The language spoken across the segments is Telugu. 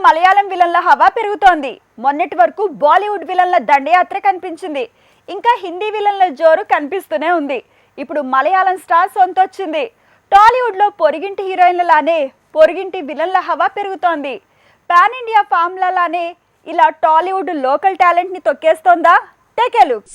మలయాళం విలన్ల హవా పెరుగుతోంది. మొన్నటి వరకు బాలీవుడ్ విలన్ల దండయాత్ర కనిపించింది. ఇంకా హిందీ విలన్ల జోరు కనిపిస్తూనే ఉంది. ఇప్పుడు మలయాళం స్టార్ సొంతొచ్చింది. టాలీవుడ్ లో పొరిగింటి హీరోయిన్లలానే పొరిగింటి విలన్ల హవా పెరుగుతోంది. పాన్ ఇండియా ఫామ్లలానే ఇలా టాలీవుడ్ లోకల్ టాలెంట్ ని తొక్కేస్తోందా?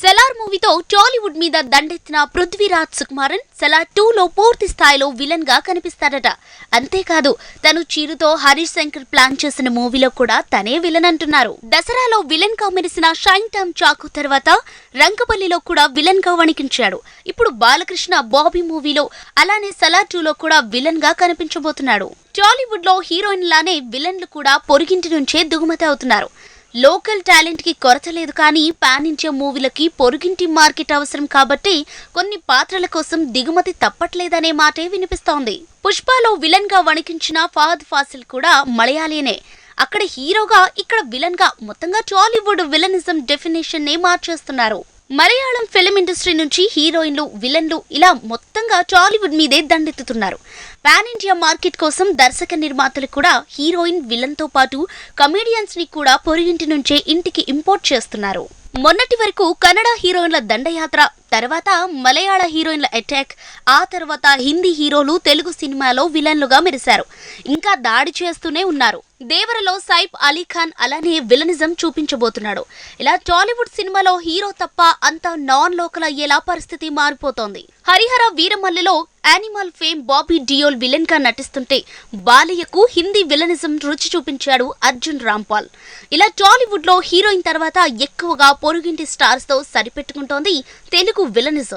సెలార్ మూవీతో టాలీవుడ్ మీద దండెత్తిన పృథ్వీరాజ్ సుకుమారన్ సెలార్ 2లో పూర్తి స్థాయిలో విలన్ గా కనిపిస్తాడట. అంతేకాదు తను చీరుతో హరీష్ శంకర్ ప్లాన్ చేసిన మూవీలో కూడా తనే విలన్ అంటున్నారు. దసరాలో విలన్ గా మెరిసిన షైన్ టైమ్ చాకు తర్వాత రంగపల్లిలో కూడా విలన్ గా వణికించాడు. ఇప్పుడు బాలకృష్ణ బాబీ మూవీలో అలానే సెలార్ 2లో కూడా విలన్ గా కనిపించబోతున్నాడు. టాలీవుడ్ లో హీరోయిన్ లానే విలన్లు కూడా పొరుగింటి నుంచే దిగుమతి అవుతున్నారు. లోకల్ టాలెంట్ కి కొరత లేదు, కానీ పాన్ ఇండియా మూవీలకి పొరుగింటి మార్కెట్ అవసరం కాబట్టి కొన్ని పాత్రల కోసం దిగుమతి తప్పట్లేదనే మాటే వినిపిస్తోంది. పుష్పలో విలన్ గా వణికించిన ఫహద్ ఫాసిల్ కూడా మలయాళీనే. అక్కడ హీరోగా, ఇక్కడ విలన్ గా మొత్తంగా టాలీవుడ్ విలనిజం డెఫినేషన్ నే మార్చేస్తున్నారు. మలయాళం ఫిల్మ్ ఇండస్ట్రీ నుంచి హీరోయిన్లు, విలన్లు ఇలా మొత్తంగా టాలీవుడ్ మీదే దండెత్తుతున్నారు. పాన్ ఇండియా మార్కెట్ కోసం దర్శక నిర్మాతలు కూడా హీరోయిన్, విలన్ తో పాటు కమెడియన్స్ ని కూడా పొరుగింటి నుంచే ఇంటికి ఇంపోర్ట్ చేస్తున్నారు. మొన్నటి వరకు కన్నడ హీరోయిన్ల దండయాత్ర, తర్వాత మలయాళ హీరోయిన్ల అటాక్, ఆ తర్వాత హిందీ హీరోలు తెలుగు సినిమాలో విలన్లుగా మెరిశారు. ఇంకా దాడి చేస్తూనే ఉన్నారు. దేవరలో సైఫ్ అలీ ఖాన్ అలానే విలనిజం చూపించబోతున్నాడు. ఇలా టాలీవుడ్ సినిమాలో హీరో తప్ప అంతా నాన్ లోకల్ అయ్యేలా పరిస్థితి మారిపోతోంది. హరిహర వీరమల్లిలో Animal fame Bobby Deol villain గా నటిస్తుంటే బాలయ్యకు హిందీ విలనిజం రుచి చూపించాడు అర్జున్ రాంపాల్. ఇలా టాలీవుడ్ లో హీరోయిన్ తర్వాత ఎక్కువగా పొరుగింటి స్టార్స్ తో సరిపెట్టుకుంటోంది తెలుగు విలనిజం.